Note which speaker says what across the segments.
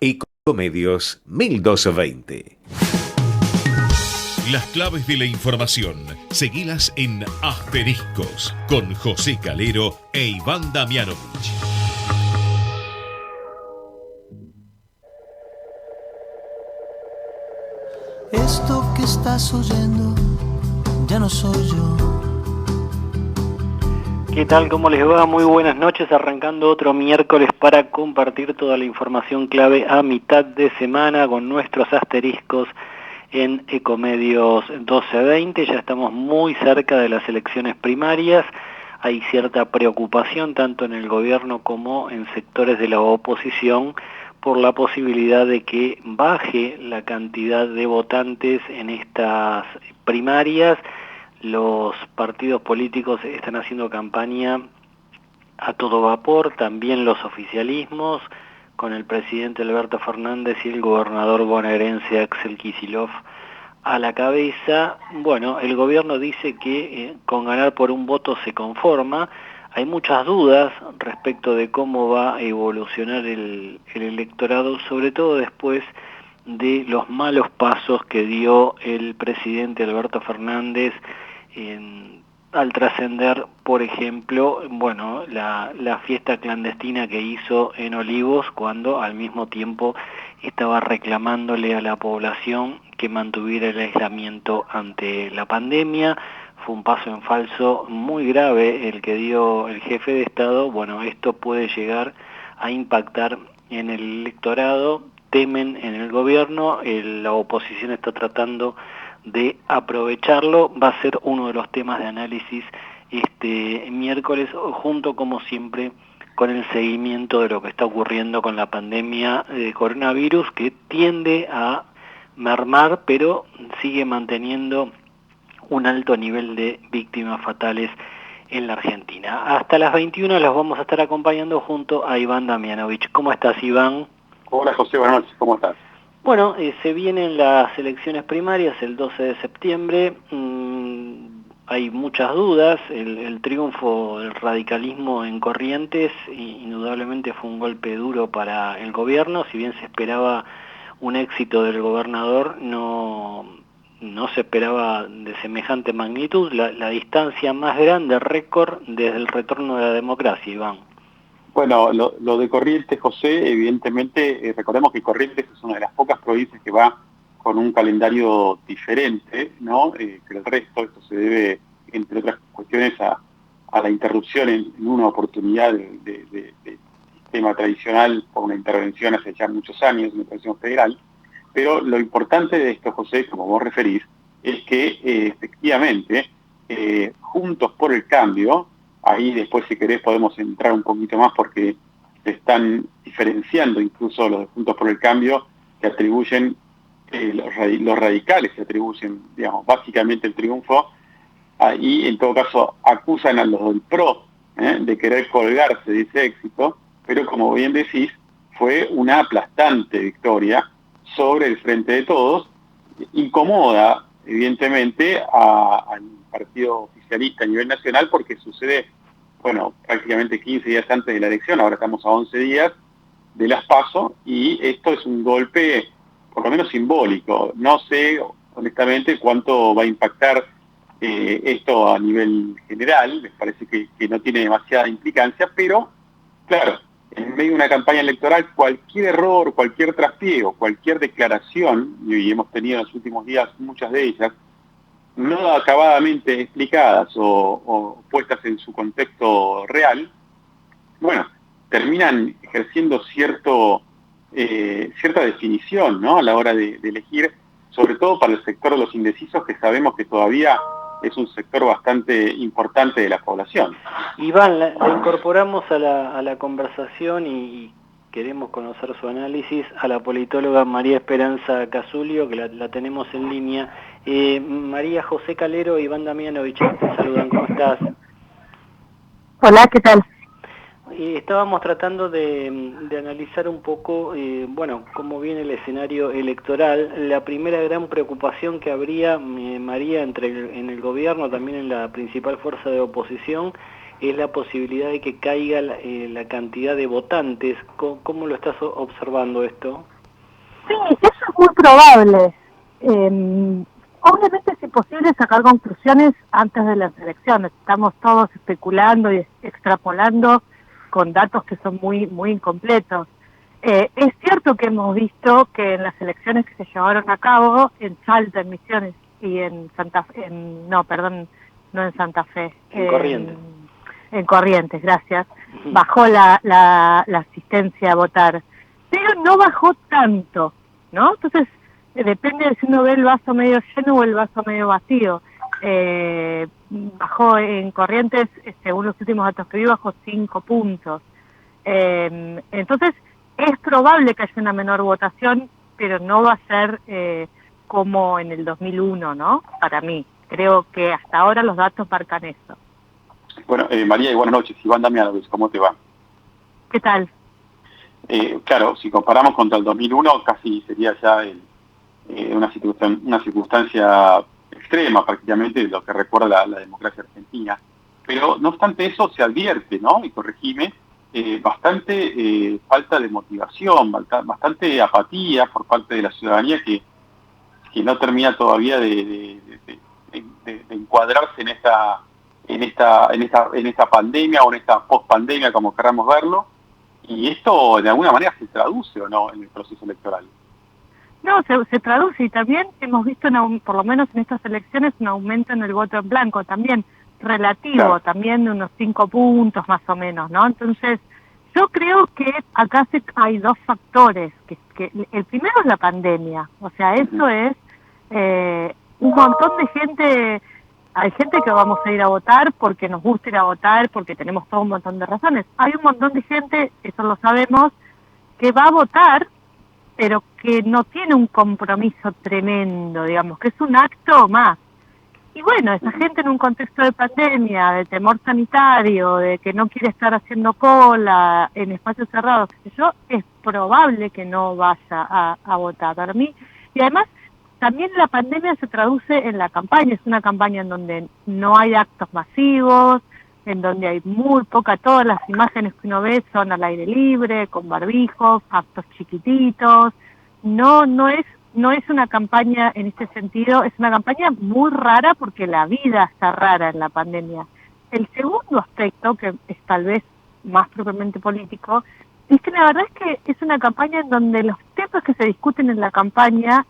Speaker 1: @ecomedios 1220.
Speaker 2: Las claves de la información, seguilas en Asteriscos, con José Calero e Iván Damianovich.
Speaker 3: Esto que estás oyendo ya no soy yo.
Speaker 4: ¿Qué tal? ¿Cómo les va? Muy buenas noches, arrancando otro miércoles para compartir toda la información clave a mitad de semana con nuestros asteriscos en Ecomedios 1220. Ya estamos muy cerca de las elecciones primarias. Hay cierta preocupación tanto en el gobierno como en sectores de la oposición por la posibilidad de que baje la cantidad de votantes en estas primarias. Los partidos políticos están haciendo campaña a todo vapor, también los oficialismos, con el presidente Alberto Fernández y el gobernador bonaerense Axel Kicillof a la cabeza. Bueno, el gobierno dice que con ganar por un voto se conforma. Hay muchas dudas respecto de cómo va a evolucionar el electorado, sobre todo después de los malos pasos que dio el presidente Alberto Fernández al trascender, por ejemplo, bueno, la fiesta clandestina que hizo en Olivos, cuando al mismo tiempo estaba reclamándole a la población que mantuviera el aislamiento ante la pandemia. Fue un paso en falso muy grave el que dio el jefe de Estado. Bueno, esto puede llegar a impactar en el electorado. Temen en el gobierno, la oposición está tratando de aprovecharlo. Va a ser uno de los temas de análisis este miércoles, junto como siempre con el seguimiento de lo que está ocurriendo con la pandemia de coronavirus, que tiende a mermar, pero sigue manteniendo un alto nivel de víctimas fatales en la Argentina. Hasta las 21 los vamos a estar acompañando junto a Iván Damianovich. ¿Cómo estás, Iván?
Speaker 5: Hola, José, buenas noches, ¿cómo estás?
Speaker 4: Bueno, se vienen las elecciones primarias el 12 de septiembre. Hay muchas dudas. El triunfo del radicalismo en Corrientes indudablemente fue un golpe duro para el gobierno. Si bien se esperaba un éxito del gobernador, no se esperaba de semejante magnitud. La distancia más grande, récord, desde el retorno de la democracia, Iván.
Speaker 5: Bueno, lo de Corrientes, José, evidentemente, recordemos que Corrientes es una de las pocas provincias que va con un calendario diferente, ¿no? Que el resto. Esto se debe, entre otras cuestiones, a la interrupción en una oportunidad de sistema tradicional por una intervención hace ya muchos años, una intervención federal. Pero lo importante de esto, José, como vos referís, es que efectivamente, Juntos por el Cambio, ahí después si querés podemos entrar un poquito más porque se están diferenciando incluso los de Juntos por el Cambio, que atribuyen, los radicales se atribuyen, digamos, básicamente el triunfo, y en todo caso acusan a los del PRO de querer colgarse de ese éxito, pero como bien decís, fue una aplastante victoria sobre el Frente de Todos. Incomoda evidentemente al partido oficialista a nivel nacional porque sucede, bueno, prácticamente 15 días antes de la elección. Ahora estamos a 11 días de las PASO y esto es un golpe por lo menos simbólico. No sé honestamente cuánto va a impactar esto a nivel general. Me parece que no tiene demasiada implicancia, pero claro, en medio de una campaña electoral, cualquier error, cualquier traspiego, cualquier declaración, y hemos tenido en los últimos días muchas de ellas, no acabadamente explicadas o puestas en su contexto real, bueno, terminan ejerciendo cierta definición, ¿no? A la hora de elegir, sobre todo para el sector de los indecisos, que sabemos que todavía es un sector bastante importante de la población.
Speaker 4: Iván, la incorporamos a la conversación y queremos conocer su análisis a la politóloga María Esperanza Casulio, que la tenemos en línea. María, José Calero y Iván Damianovich te saludan, ¿cómo estás?
Speaker 6: Hola, ¿qué tal?
Speaker 4: Estábamos tratando de analizar un poco, bueno, cómo viene el escenario electoral. La primera gran preocupación que habría, María, en el gobierno, también en la principal fuerza de oposición, es la posibilidad de que caiga la cantidad de votantes. ¿Cómo lo estás observando esto?
Speaker 6: Sí, eso es muy probable. Obviamente es imposible sacar conclusiones antes de las elecciones. Estamos todos especulando y extrapolando con datos que son muy no es cierto que hemos visto que en las elecciones que se llevaron a cabo en Salta, en Misiones y en Santa Fe, no en Santa Fe,
Speaker 4: en Corrientes.
Speaker 6: En Corrientes, gracias, bajó la asistencia a votar, pero no bajó tanto, ¿no? Entonces, depende de si uno ve el vaso medio lleno o el vaso medio vacío. Bajó en Corrientes, según los últimos datos que vi, bajó 5 puntos. Entonces, es probable que haya una menor votación, pero no va a ser como en el 2001, ¿no? Para mí. Creo que hasta ahora los datos marcan eso.
Speaker 5: Bueno, María, y buenas noches. Iván Damianovich, ¿cómo te va?
Speaker 6: ¿Qué tal?
Speaker 5: Claro, si comparamos contra el 2001, casi sería ya una circunstancia extrema prácticamente de lo que recuerda la democracia argentina. Pero no obstante eso se advierte, ¿no? Y corregime, bastante falta de motivación, bastante apatía por parte de la ciudadanía que no termina todavía de encuadrarse en esta pandemia o en esta pospandemia, como queramos verlo, y esto de alguna manera se traduce o no en el proceso electoral.
Speaker 6: No, se traduce, y también hemos visto, por lo menos en estas elecciones, un aumento en el voto en blanco, también relativo, claro, también de unos 5 puntos más o menos, ¿no? Entonces, yo creo que acá hay dos factores, que el primero es la pandemia, o sea, eso es un montón de gente. Hay gente que vamos a ir a votar porque nos gusta ir a votar, porque tenemos todo un montón de razones. Hay un montón de gente, eso lo sabemos, que va a votar, pero que no tiene un compromiso tremendo, digamos, que es un acto más. Y bueno, esa gente en un contexto de pandemia, de temor sanitario, de que no quiere estar haciendo cola en espacios cerrados, es probable que no vaya a votar. Para mí, y además, también la pandemia se traduce en la campaña, es una campaña en donde no hay actos masivos, en donde hay muy poca, todas las imágenes que uno ve son al aire libre, con barbijos, actos chiquititos, no es una campaña en este sentido, es una campaña muy rara porque la vida está rara en la pandemia. El segundo aspecto, que es tal vez más propiamente político, es que la verdad es que es una campaña en donde los temas que se discuten en la campaña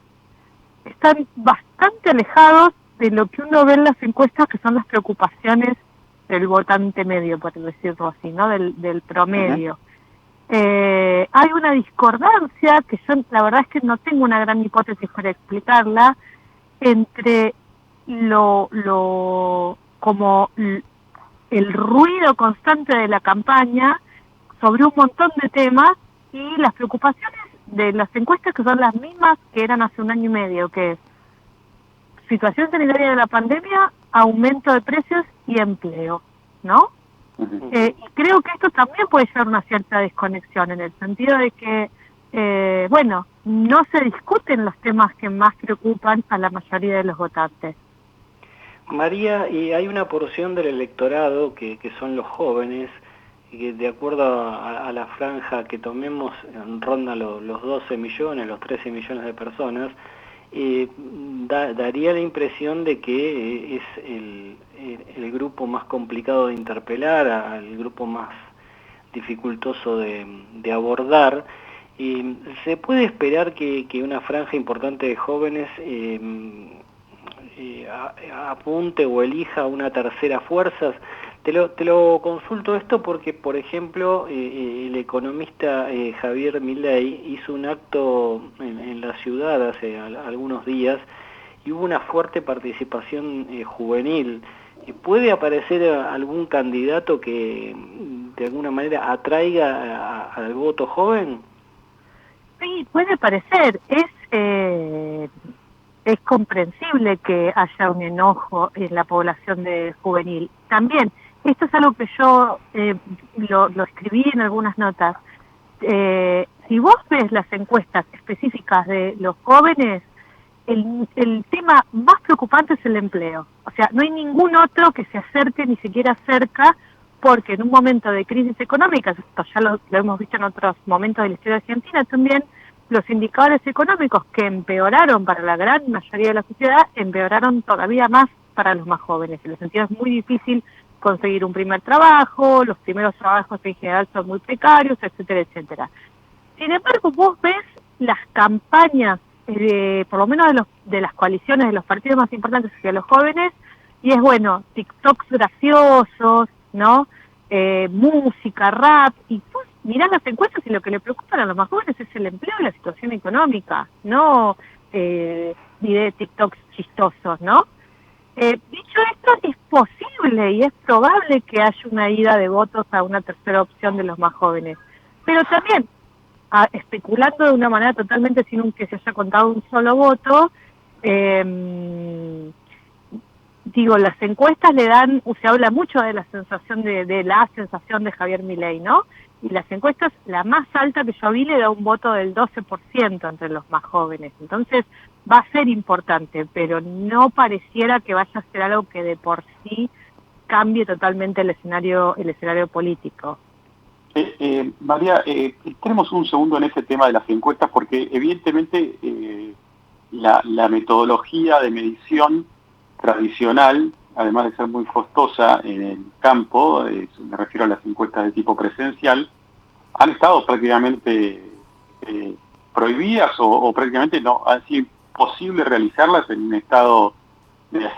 Speaker 6: están bastante alejados de lo que uno ve en las encuestas, que son las preocupaciones del votante medio, por decirlo así, ¿no? Del promedio. Hay una discordancia, que yo la verdad es que no tengo una gran hipótesis para explicarla, entre como el ruido constante de la campaña sobre un montón de temas y las preocupaciones de las encuestas, que son las mismas que eran hace 1 año y medio, que es situación sanitaria de la pandemia, aumento de precios y empleo, ¿no? Y creo que esto también puede llevar una cierta desconexión, en el sentido de que, no se discuten los temas que más preocupan a la mayoría de los votantes.
Speaker 4: María, y hay una porción del electorado que son los jóvenes, y que de acuerdo a la franja que tomemos ronda los 12 millones, los 13 millones de personas, daría la impresión de que es el grupo más complicado de interpelar, el grupo más dificultoso de abordar. ¿Se puede esperar que una franja importante de jóvenes apunte o elija una tercera fuerza? Te lo consulto esto porque, por ejemplo, el economista Javier Milei hizo un acto en la ciudad hace algunos días y hubo una fuerte participación juvenil. ¿Puede aparecer algún candidato que de alguna manera atraiga al voto joven?
Speaker 6: Sí, puede parecer. Es comprensible que haya un enojo en la población juvenil. También, esto es algo que yo lo escribí en algunas notas. Si vos ves las encuestas específicas de los jóvenes, el tema más preocupante es el empleo. O sea, no hay ningún otro que se acerque, ni siquiera cerca, porque en un momento de crisis económica, esto ya lo hemos visto en otros momentos de la historia argentina también, los indicadores económicos que empeoraron para la gran mayoría de la sociedad, empeoraron todavía más para los más jóvenes. En el sentido es muy difícil conseguir un primer trabajo, los primeros trabajos en general son muy precarios, etcétera, etcétera. Sin embargo, vos ves las campañas, por lo menos de las coaliciones de los partidos más importantes hacia los jóvenes, y es bueno, TikToks graciosos, ¿no? Música, rap, y pues mirás las encuestas y lo que le preocupa a los más jóvenes es el empleo y la situación económica, no de TikToks chistosos, ¿no? Dicho esto, es posible y es probable que haya una ida de votos a una tercera opción de los más jóvenes, pero también, especulando de una manera totalmente sin que se haya contado un solo voto, digo, las encuestas le dan, se habla mucho de la sensación de Javier Milei, ¿no? Y las encuestas, la más alta que yo vi le da un voto del 12% entre los más jóvenes. Entonces va a ser importante, pero no pareciera que vaya a ser algo que de por sí cambie totalmente el escenario político.
Speaker 5: María, tenemos un segundo en ese tema de las encuestas porque evidentemente la metodología de medición tradicional, además de ser muy costosa en el campo, me refiero a las encuestas de tipo presencial, han estado prácticamente prohibidas o prácticamente no ha sido imposible realizarlas en un estado de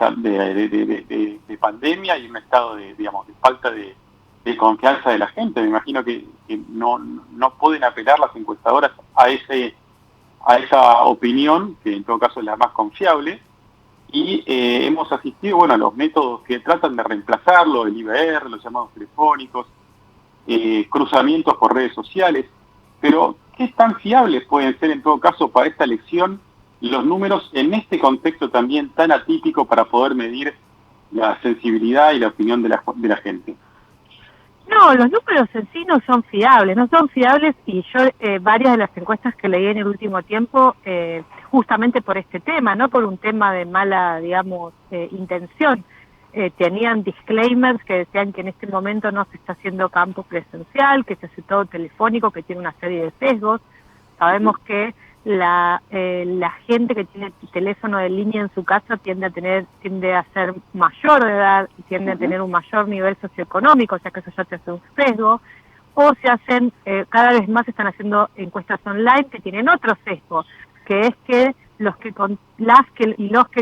Speaker 5: pandemia y en un estado de falta de confianza de la gente. Me imagino que no pueden apelar las encuestadoras a esa opinión, que en todo caso es la más confiable, y hemos asistido a los métodos que tratan de reemplazarlo, el IVR, los llamados telefónicos, cruzamientos por redes sociales, pero ¿qué tan fiables pueden ser en todo caso para esta elección los números en este contexto también tan atípico para poder medir la sensibilidad y la opinión de la gente?
Speaker 6: No, los números en sí no son fiables y yo varias de las encuestas que leí en el último tiempo, justamente por este tema, no por un tema de mala, intención, tenían disclaimers que decían que en este momento no se está haciendo campo presencial, que se hace todo telefónico, que tiene una serie de sesgos. Sabemos que la gente que tiene teléfono de línea en su casa tiende a ser mayor de edad y tiende a tener un mayor nivel socioeconómico, o sea que eso ya te hace un sesgo, o se hacen, cada vez más se están haciendo encuestas online que tienen otro sesgo, que es que los que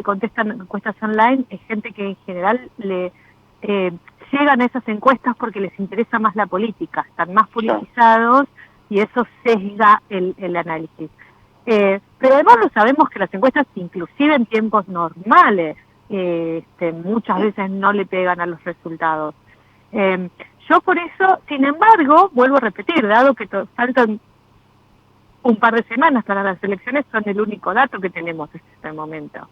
Speaker 6: contestan encuestas online es gente que en general llegan a esas encuestas porque les interesa más la política, están más politizados y eso sesga el análisis. Pero además lo sabemos que las encuestas, inclusive en tiempos normales, muchas veces no le pegan a los resultados. Yo por eso, sin embargo, vuelvo a repetir, dado que faltan un par de semanas para las elecciones, son el único dato que tenemos en este momento.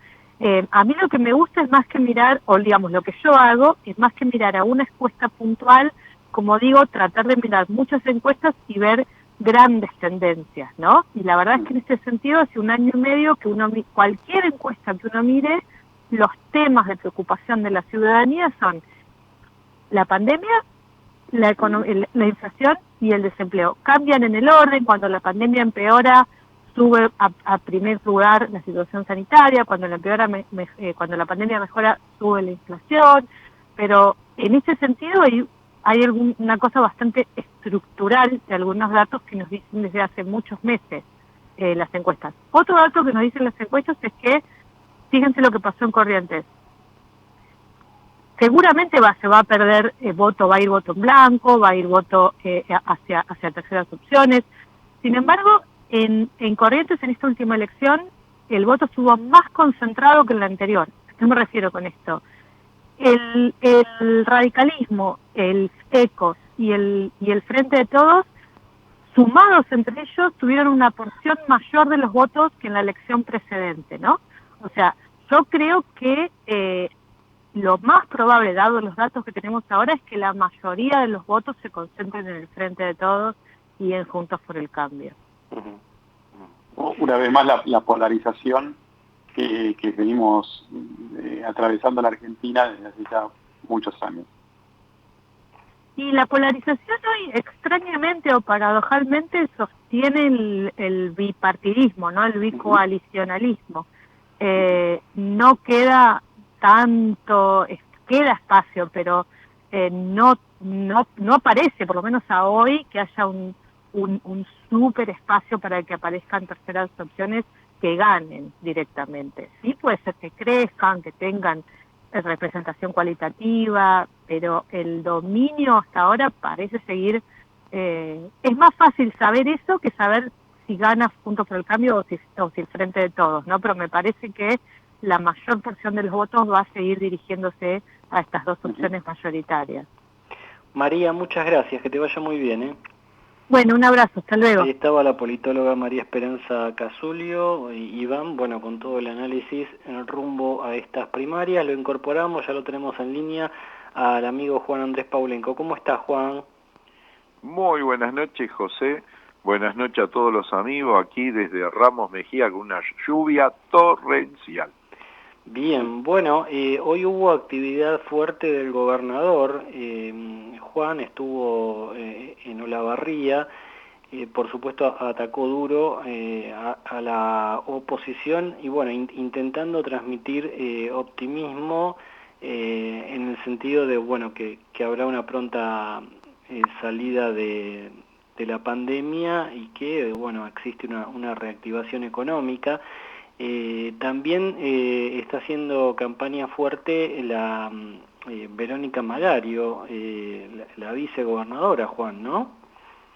Speaker 6: A mí lo que me gusta es más que mirar, o digamos lo que yo hago, es más que mirar a una encuesta puntual, como digo, tratar de mirar muchas encuestas y ver grandes tendencias, ¿no? Y la verdad es que en este sentido, hace un año y medio que cualquier encuesta que uno mire, los temas de preocupación de la ciudadanía son la pandemia, la inflación y el desempleo. Cambian en el orden, cuando la pandemia empeora, sube a primer lugar la situación sanitaria, cuando la pandemia mejora, sube la inflación, pero en ese sentido hay una cosa bastante estructural de algunos datos que nos dicen desde hace muchos meses las encuestas. Otro dato que nos dicen las encuestas es que, fíjense lo que pasó en Corrientes, seguramente se va a perder voto, va a ir voto en blanco, va a ir voto hacia terceras opciones. Sin embargo, en Corrientes, en esta última elección, el voto estuvo más concentrado que en la anterior. ¿A qué me refiero con esto? El radicalismo, el ECOS y el Frente de Todos, sumados entre ellos, tuvieron una porción mayor de los votos que en la elección precedente, ¿no? O sea, yo creo que lo más probable, dado los datos que tenemos ahora, es que la mayoría de los votos se concentren en el Frente de Todos y en Juntos por el Cambio.
Speaker 5: Una vez más la polarización que venimos atravesando la Argentina desde hace ya muchos años.
Speaker 6: Y la polarización hoy, extrañamente o paradojalmente, sostiene el bipartidismo, ¿no? El bicoalicionalismo. No queda tanto, queda espacio, pero no aparece, por lo menos a hoy, que haya un súper espacio para que aparezcan terceras opciones que ganen directamente. Sí puede ser que crezcan, que tengan representación cualitativa, pero el dominio hasta ahora parece seguir, es más fácil saber eso que saber si gana Juntos por el Cambio o si el Frente de Todos, ¿no? Pero me parece que la mayor porción de los votos va a seguir dirigiéndose a estas dos opciones mayoritarias.
Speaker 4: María, muchas gracias, que te vaya muy bien, ¿eh?
Speaker 6: Bueno, un abrazo, hasta luego.
Speaker 4: Ahí estaba la politóloga María Esperanza Casulio y Iván, bueno, con todo el análisis en rumbo a estas primarias. Lo incorporamos, ya lo tenemos en línea, al amigo Juan Andrés Paulenco. ¿Cómo estás, Juan?
Speaker 7: Muy buenas noches, José. Buenas noches a todos los amigos aquí desde Ramos Mejía con una lluvia torrencial.
Speaker 4: Bien, bueno, hoy hubo actividad fuerte del gobernador. Juan estuvo en Olavarría, por supuesto atacó duro a la oposición y bueno, intentando transmitir optimismo en el sentido de bueno que habrá una pronta salida de la pandemia y que bueno existe una reactivación económica. También está haciendo campaña fuerte la Verónica Magario, la vicegobernadora, Juan, ¿no?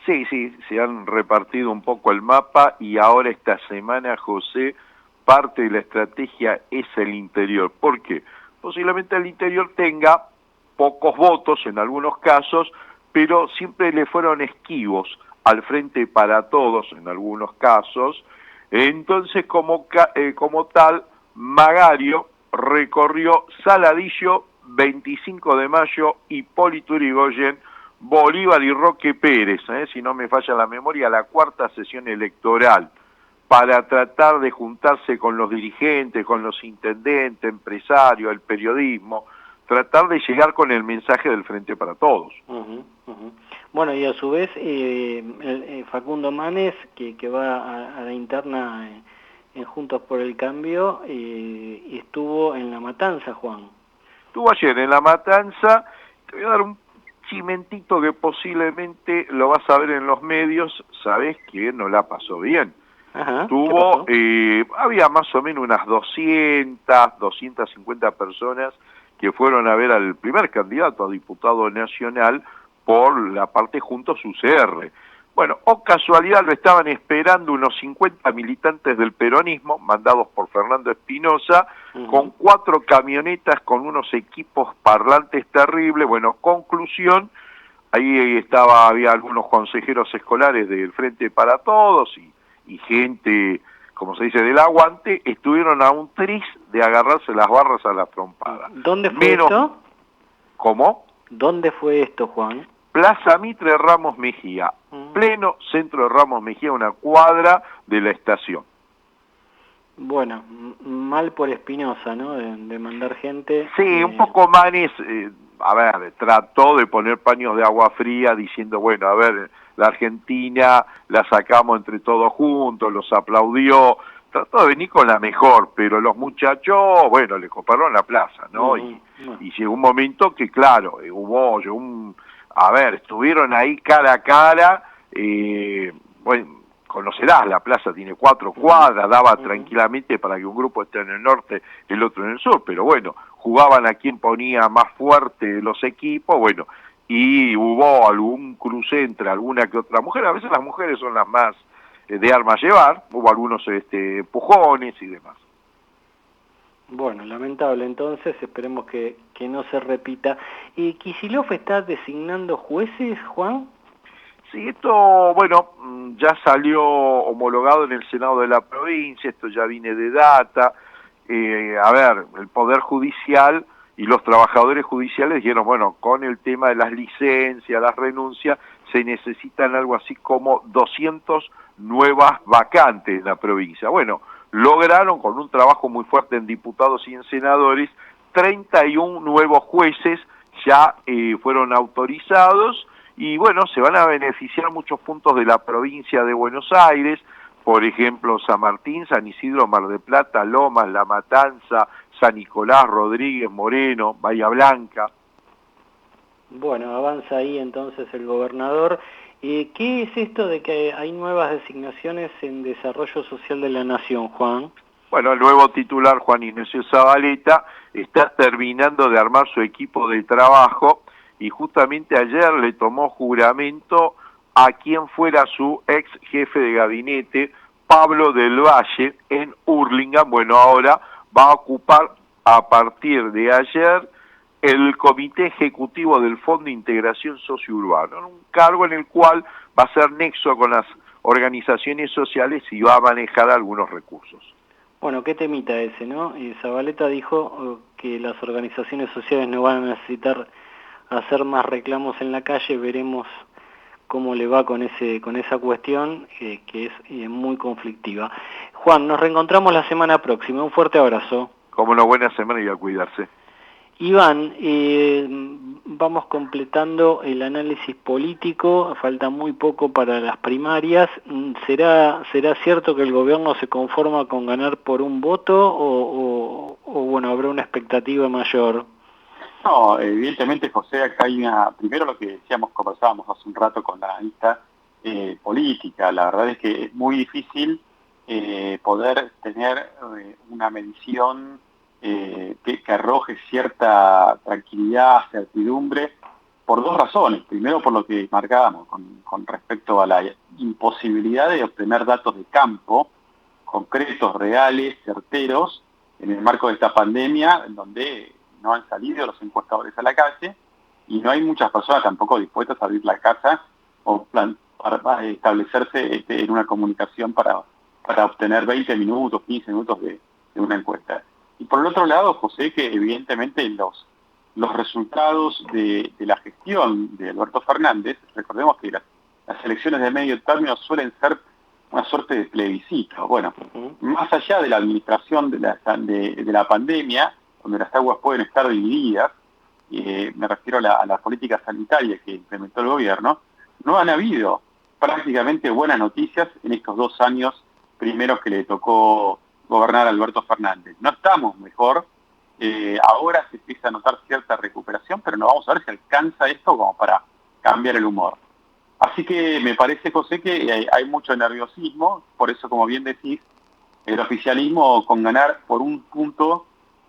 Speaker 7: Sí, se han repartido un poco el mapa y ahora esta semana, José, parte de la estrategia es el interior. ¿Por qué? Posiblemente el interior tenga pocos votos en algunos casos, pero siempre le fueron esquivos al Frente para Todos en algunos casos. Entonces, como tal, Magario recorrió Saladillo, 25 de Mayo, Hipólito Yrigoyen, Bolívar y Roque Pérez, si no me falla la memoria, la cuarta sesión electoral, para tratar de juntarse con los dirigentes, con los intendentes, empresarios, el periodismo, tratar de llegar con el mensaje del Frente para Todos.
Speaker 4: Bueno, y a su vez, Facundo Manes, que va a la interna en Juntos por el Cambio, estuvo en La Matanza, Juan.
Speaker 7: Estuvo ayer en La Matanza, te voy a dar un chimentito que posiblemente lo vas a ver en los medios, sabés que no la pasó bien.
Speaker 4: Ajá,
Speaker 7: tuvo, había más o menos unas 250 personas que fueron a ver al primer candidato a diputado nacional por la parte Juntos UCR. Bueno, o casualidad lo estaban esperando unos 50 militantes del peronismo, mandados por Fernando Espinosa, con 4 camionetas con unos equipos parlantes terribles. Bueno, conclusión, ahí había algunos consejeros escolares del Frente para Todos y gente, como se dice, del aguante, estuvieron a un tris de agarrarse las barras a la trompada.
Speaker 4: ¿Dónde fue esto?
Speaker 7: ¿Cómo?
Speaker 4: ¿Dónde fue esto, Juan?
Speaker 7: Plaza Mitre, Ramos Mejía, pleno centro de Ramos Mejía, una cuadra de la estación.
Speaker 4: Bueno, mal por Espinosa, ¿no? De mandar gente.
Speaker 7: Sí, un poco Manes, a ver, trató de poner paños de agua fría diciendo, bueno, a ver, la Argentina la sacamos entre todos juntos, los aplaudió, trató de venir con la mejor, pero los muchachos, bueno, le coparon la plaza, ¿no? Y llegó un momento que, claro, estuvieron ahí cara a cara, bueno, conocerás, la plaza tiene 4 cuadras, daba tranquilamente para que un grupo esté en el norte, el otro en el sur, pero bueno, jugaban a quien ponía más fuerte los equipos, bueno, y hubo algún cruce entre alguna que otra mujer, a veces las mujeres son las más de armas llevar, hubo algunos empujones y demás.
Speaker 4: Bueno, lamentable entonces, esperemos que no se repita. ¿Kicillof está designando jueces, Juan?
Speaker 7: Sí, esto, bueno, ya salió homologado en el Senado de la provincia, esto ya viene de data. El Poder Judicial y los trabajadores judiciales dijeron, bueno, con el tema de las licencias, las renuncias, se necesitan algo así como 200 nuevas vacantes en la provincia. Bueno, lograron con un trabajo muy fuerte en diputados y en senadores 31 nuevos jueces, ya fueron autorizados y bueno, se van a beneficiar muchos puntos de la provincia de Buenos Aires, por ejemplo, San Martín, San Isidro, Mar del Plata, Lomas, La Matanza, San Nicolás, Rodríguez, Moreno, Bahía Blanca.
Speaker 4: Bueno, avanza ahí entonces el gobernador. ¿Qué es esto de que hay nuevas designaciones en Desarrollo Social de la Nación, Juan?
Speaker 7: Bueno, el nuevo titular, Juan Ignacio Zabaleta, está terminando de armar su equipo de trabajo y justamente ayer le tomó juramento a quien fuera su ex jefe de gabinete, Pablo del Valle, en Hurlingham. Bueno, ahora va a ocupar a partir de ayer el Comité Ejecutivo del Fondo de Integración Sociourbano, un cargo en el cual va a ser nexo con las organizaciones sociales y va a manejar algunos recursos.
Speaker 4: Bueno, qué temita ese, ¿no? Zabaleta dijo que las organizaciones sociales no van a necesitar hacer más reclamos en la calle. Veremos cómo le va con esa cuestión, que es muy conflictiva. Juan, nos reencontramos la semana próxima. Un fuerte abrazo.
Speaker 7: Como una buena semana y a cuidarse.
Speaker 4: Iván, vamos completando el análisis político, falta muy poco para las primarias. ¿Será cierto que el gobierno se conforma con ganar por un voto o bueno, habrá una expectativa mayor?
Speaker 5: No, evidentemente, José, acá hay primero lo que conversábamos hace un rato con la analista política. La verdad es que es muy difícil poder tener una medición que arroje cierta tranquilidad, certidumbre, por dos razones. Primero, por lo que marcábamos con respecto a la imposibilidad de obtener datos de campo concretos, reales, certeros, en el marco de esta pandemia, en donde no han salido los encuestadores a la calle y no hay muchas personas tampoco dispuestas a abrir la casa o para establecerse en una comunicación para obtener 20 minutos, 15 minutos de una encuesta. Y por el otro lado, José, que evidentemente los resultados de la gestión de Alberto Fernández, recordemos que las elecciones de medio término suelen ser una suerte de plebiscito. Bueno, más allá de la administración de la pandemia, donde las aguas pueden estar divididas, me refiero a la política sanitaria que implementó el gobierno, no han habido prácticamente buenas noticias en estos 2 años primeros que le tocó gobernar a Alberto Fernández. No estamos mejor, ahora se empieza a notar cierta recuperación, pero no vamos a ver si alcanza esto como para cambiar el humor. Así que me parece, José, que hay mucho nerviosismo, por eso, como bien decís, el oficialismo con ganar por un punto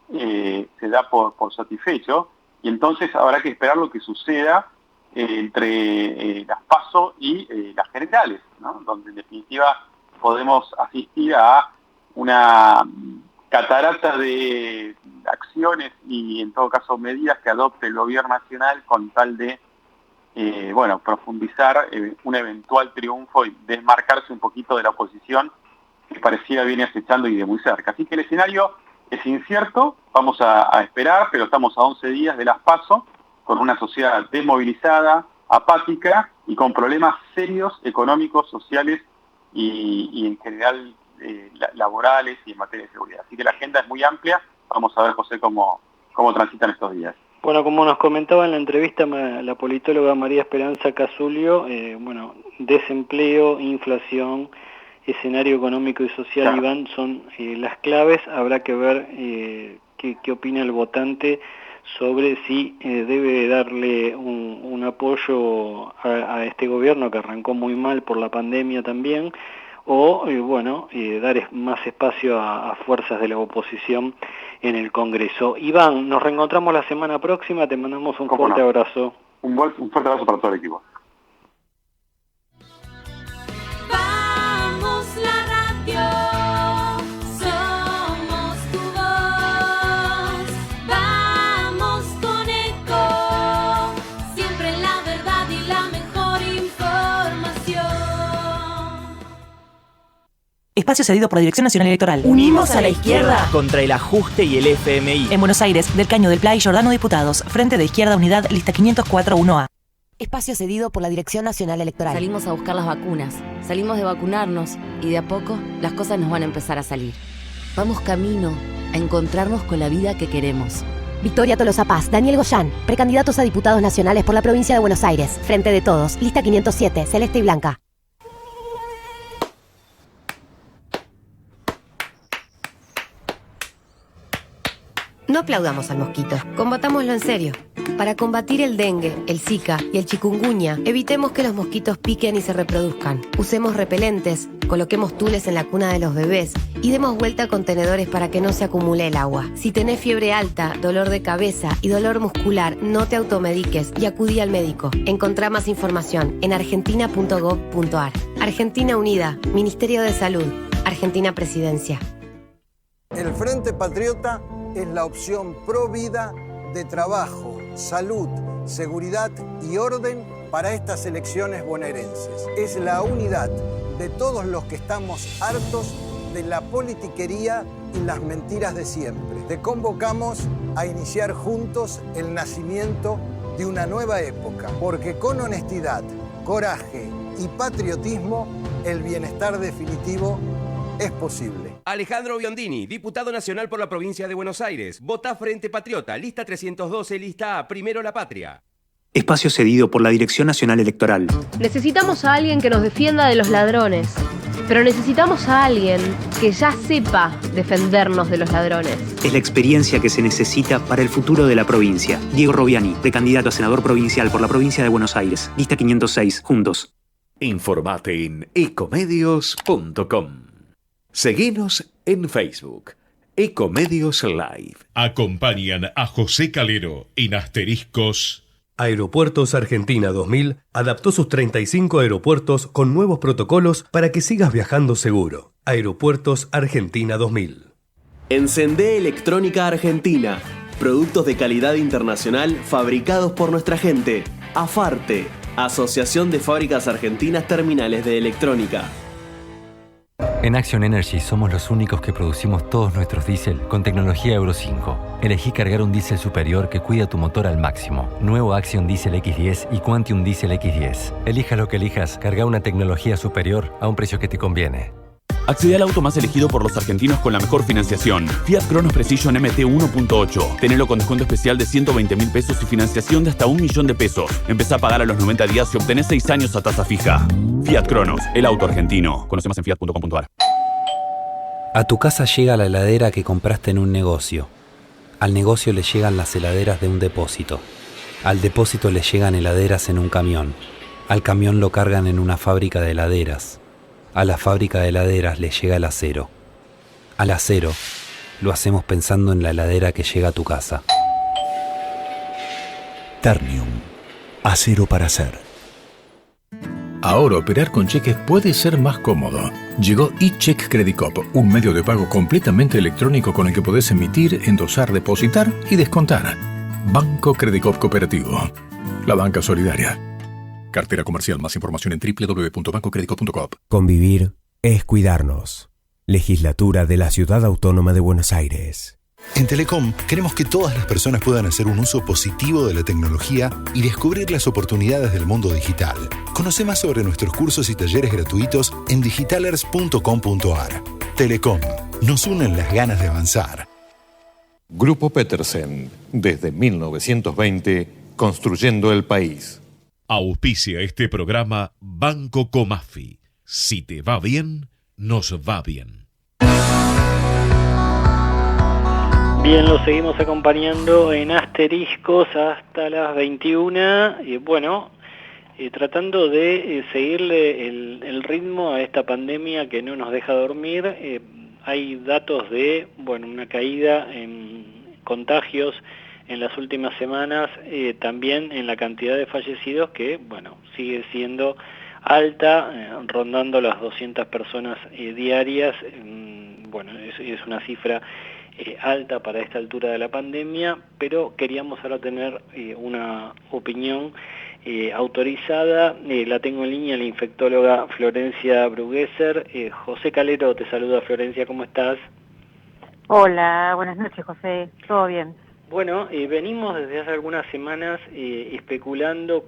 Speaker 5: se da por satisfecho, y entonces habrá que esperar lo que suceda entre las PASO y las generales, ¿no? Donde en definitiva podemos asistir a una catarata de acciones y en todo caso medidas que adopte el gobierno nacional con tal de profundizar un eventual triunfo y desmarcarse un poquito de la oposición que parecía viene acechando y de muy cerca. Así que el escenario es incierto, vamos a esperar, pero estamos a 11 días de las PASO, con una sociedad desmovilizada, apática y con problemas serios económicos, sociales y en general laborales y en materia de seguridad. Así que la agenda es muy amplia, vamos a ver, José, cómo transitan estos días.
Speaker 4: Bueno, como nos comentaba en la entrevista la politóloga María Esperanza Casulio, desempleo, inflación, escenario económico y social, claro, Iván, son las claves. Habrá que ver qué opina el votante sobre si debe darle un apoyo a este gobierno que arrancó muy mal por la pandemia también, o dar más espacio a fuerzas de la oposición en el Congreso. Iván, nos reencontramos la semana próxima, te mandamos un fuerte abrazo.
Speaker 5: Un fuerte abrazo para todo el equipo.
Speaker 8: Vamos la radio, somos tu voz, vamos con Eco, siempre la verdad y la mejor información.
Speaker 9: Espacio cedido por la Dirección Nacional Electoral.
Speaker 10: Unimos a la izquierda
Speaker 11: contra el ajuste y el FMI.
Speaker 9: En Buenos Aires, del Caño del Pla y Giordano Diputados. Frente de Izquierda Unidad, lista 504-1A.
Speaker 10: Espacio cedido por la Dirección Nacional Electoral.
Speaker 12: Salimos a buscar las vacunas, salimos de vacunarnos y de a poco las cosas nos van a empezar a salir. Vamos camino a encontrarnos con la vida que queremos.
Speaker 10: Victoria Tolosa Paz, Daniel Goyán, precandidatos a diputados nacionales por la provincia de Buenos Aires. Frente de Todos, lista 507, celeste y blanca. No aplaudamos al mosquito, combatámoslo en serio. Para combatir el dengue, el zika y el chikungunya, evitemos que los mosquitos piquen y se reproduzcan. Usemos repelentes, coloquemos tules en la cuna de los bebés y demos vuelta a contenedores para que no se acumule el agua. Si tenés fiebre alta, dolor de cabeza y dolor muscular, no te automediques y acudí al médico. Encontrá más información en argentina.gov.ar. Argentina Unida, Ministerio de Salud, Argentina Presidencia.
Speaker 13: El Frente Patriota es la opción pro vida de trabajo, salud, seguridad y orden para estas elecciones bonaerenses. Es la unidad de todos los que estamos hartos de la politiquería y las mentiras de siempre. Te convocamos a iniciar juntos el nacimiento de una nueva época, porque con honestidad, coraje y patriotismo, el bienestar definitivo es posible.
Speaker 14: Alejandro Biondini, diputado nacional por la provincia de Buenos Aires. Votá Frente Patriota, lista 312, lista A, Primero la Patria.
Speaker 15: Espacio cedido por la Dirección Nacional Electoral.
Speaker 16: Necesitamos a alguien que nos defienda de los ladrones, pero necesitamos a alguien que ya sepa defendernos de los ladrones.
Speaker 15: Es la experiencia que se necesita para el futuro de la provincia. Diego Robiani, precandidato a senador provincial por la provincia de Buenos Aires. Lista 506, juntos.
Speaker 1: Informate en ecomedios.com. Seguinos en Facebook, Ecomedios Live.
Speaker 2: Acompañan a José Calero en Asteriscos.
Speaker 17: Aeropuertos Argentina 2000 adaptó sus 35 aeropuertos con nuevos protocolos para que sigas viajando seguro. Aeropuertos Argentina 2000.
Speaker 18: Encendé Electrónica Argentina. Productos de calidad internacional fabricados por nuestra gente. AFARTE, Asociación de Fábricas Argentinas Terminales de Electrónica.
Speaker 19: En Action Energy somos los únicos que producimos todos nuestros diésel con tecnología Euro 5. Elegí cargar un diésel superior que cuida tu motor al máximo. Nuevo Action Diesel X10 y Quantium Diesel X10. Elijas lo que elijas, carga una tecnología superior a un precio que te conviene.
Speaker 20: Accede al auto más elegido por los argentinos con la mejor financiación. Fiat Cronos Precision MT 1.8. Tenelo con descuento especial de 120.000 pesos y financiación de hasta 1 millón de pesos. Empezá a pagar a los 90 días y obtenés 6 años a tasa fija. Fiat Cronos, el auto argentino. Conoce más en fiat.com.ar.
Speaker 21: A tu casa llega la heladera que compraste en un negocio. Al negocio le llegan las heladeras de un depósito. Al depósito le llegan heladeras en un camión. Al camión lo cargan en una fábrica de heladeras. A la fábrica de heladeras le llega el acero. Al acero lo hacemos pensando en la heladera que llega a tu casa.
Speaker 22: Ternium. Acero para hacer. Ahora operar con cheques puede ser más cómodo. Llegó eCheck Credit Cop, un medio de pago completamente electrónico con el que podés emitir, endosar, depositar y descontar. Banco Credit Cop Cooperativo. La banca solidaria. Cartera comercial. Más información en www.bancocreditcop.com.
Speaker 23: Convivir es cuidarnos. Legislatura de la Ciudad Autónoma de Buenos Aires.
Speaker 24: En Telecom queremos que todas las personas puedan hacer un uso positivo de la tecnología y descubrir las oportunidades del mundo digital. Conoce más sobre nuestros cursos y talleres gratuitos en digitalers.com.ar. Telecom. Nos unen las ganas de avanzar.
Speaker 25: Grupo Petersen. Desde 1920, construyendo el país.
Speaker 2: Auspicia este programa Banco Comafi. Si te va bien, nos va bien.
Speaker 4: Bien, lo seguimos acompañando en Asteriscos hasta las 21. Y bueno, tratando de seguirle el ritmo a esta pandemia que no nos deja dormir. Hay datos de una caída en contagios en las últimas semanas, también en la cantidad de fallecidos que, sigue siendo alta, rondando las 200 personas diarias. Es una cifra alta para esta altura de la pandemia, pero queríamos ahora tener una opinión autorizada. La tengo en línea la infectóloga Florencia Brugueser. José Calero te saluda. Florencia, ¿cómo estás?
Speaker 6: Hola, buenas noches, José. ¿Todo bien?
Speaker 4: Bueno, venimos desde hace algunas semanas especulando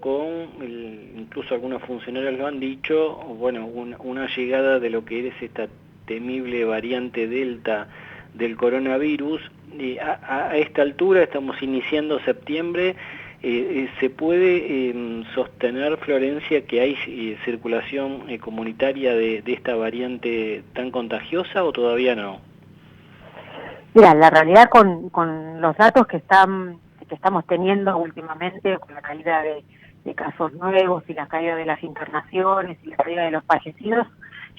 Speaker 4: incluso algunos funcionarios lo han dicho, una llegada de lo que es esta temible variante Delta del coronavirus. a esta altura, estamos iniciando septiembre, ¿se puede sostener, Florencia, que hay circulación comunitaria de esta variante tan contagiosa o todavía no?
Speaker 3: Mira, la realidad con los datos que estamos teniendo últimamente, con la caída de casos nuevos y la caída de las internaciones y la caída de los fallecidos,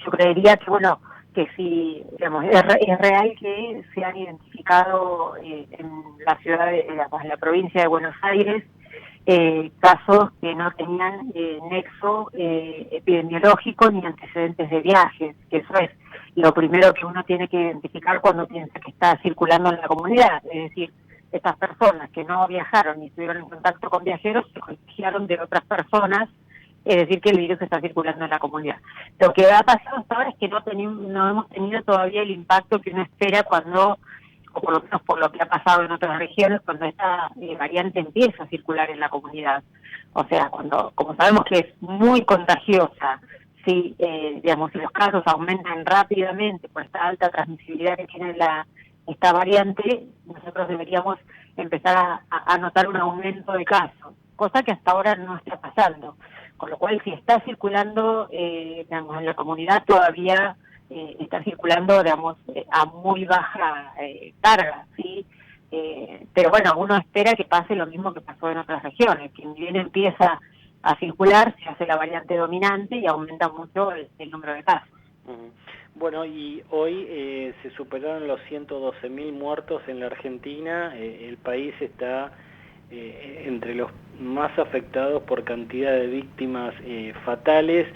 Speaker 3: yo creería que, bueno, que sí, digamos, es real que se han identificado en la ciudad, en la provincia de Buenos Aires, casos que no tenían nexo epidemiológico ni antecedentes de viajes, que eso es lo primero que uno tiene que identificar cuando piensa que está circulando en la comunidad, es decir, estas personas que no viajaron ni estuvieron en contacto con viajeros se contagiaron de otras personas, es decir, que el virus está circulando en la comunidad. Lo que ha pasado hasta ahora es que no hemos tenido todavía el impacto que uno espera cuando, o por lo menos por lo que ha pasado en otras regiones, cuando esta variante empieza a circular en la comunidad. O sea, como sabemos que es muy contagiosa, si los casos aumentan rápidamente por esta alta transmisibilidad que tiene esta variante, nosotros deberíamos empezar a notar un aumento de casos, cosa que hasta ahora no está pasando. Con lo cual, si está circulando, en la comunidad todavía está circulando, a muy baja carga, ¿sí? Pero bueno, uno espera que pase lo mismo que pasó en otras regiones, que ni bien empieza a circular, se hace la variante dominante y aumenta mucho el número de casos.
Speaker 4: Bueno, y hoy se superaron los 112.000 muertos en la Argentina. El país está entre los más afectados por cantidad de víctimas fatales.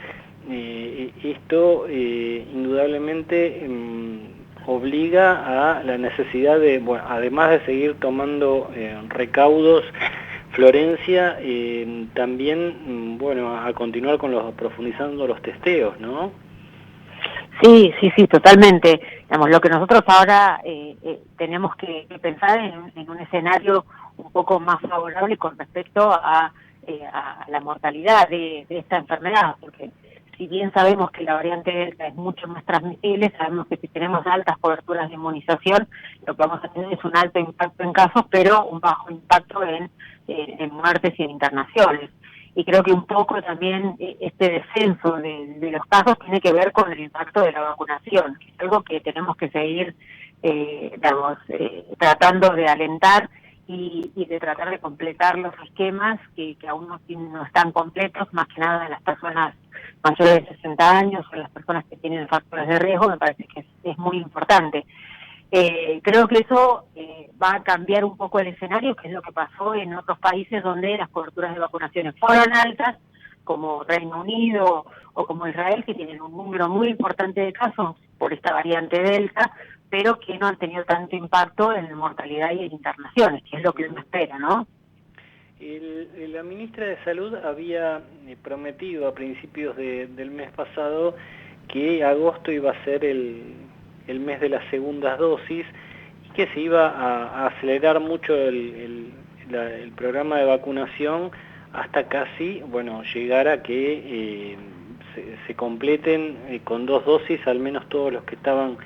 Speaker 4: Esto indudablemente obliga a la necesidad de, bueno, además de seguir tomando recaudos, Florencia, también, bueno, a continuar profundizando los testeos, ¿no?
Speaker 3: Sí, totalmente. Lo que nosotros ahora tenemos que pensar en un escenario un poco más favorable con respecto a la mortalidad de esta enfermedad, porque si bien sabemos que la variante Delta es mucho más transmisible, sabemos que si tenemos altas coberturas de inmunización, lo que vamos a tener es un alto impacto en casos, pero un bajo impacto en muertes y en internaciones. Y creo que un poco también este descenso de los casos tiene que ver con el impacto de la vacunación, que es algo que tenemos que seguir, tratando de alentar y de tratar de completar los esquemas que aún no están completos, más que nada en las personas mayores de 60 años o las personas que tienen factores de riesgo. Me parece que es muy importante. Creo que eso va a cambiar un poco el escenario, que es lo que pasó en otros países donde las coberturas de vacunaciones fueron altas, como Reino Unido o como Israel, que tienen un número muy importante de casos por esta variante Delta, pero que no han tenido tanto impacto en mortalidad y en internaciones, que es lo que uno espera, ¿no?
Speaker 4: La ministra de Salud había prometido a principios del mes pasado que agosto iba a ser el mes de las segundas dosis y que se iba a acelerar mucho el programa de vacunación hasta casi, bueno, llegar a que se completen con 2 dosis al menos todos los que estaban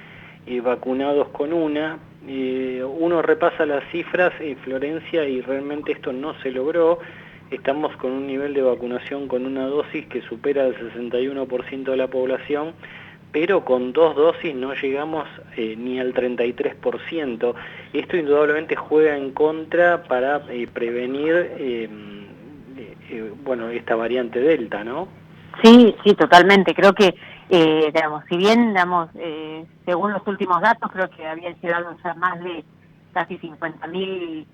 Speaker 4: vacunados con una. Uno repasa las cifras, Florencia, y realmente esto no se logró. Estamos con un nivel de vacunación con una dosis que supera el 61% de la población, pero con 2 dosis no llegamos ni al 33%. Esto indudablemente juega en contra para prevenir esta variante Delta, ¿no?
Speaker 3: Sí, totalmente. Creo que, si bien, según los últimos datos, creo que habían llegado a más de casi 50.000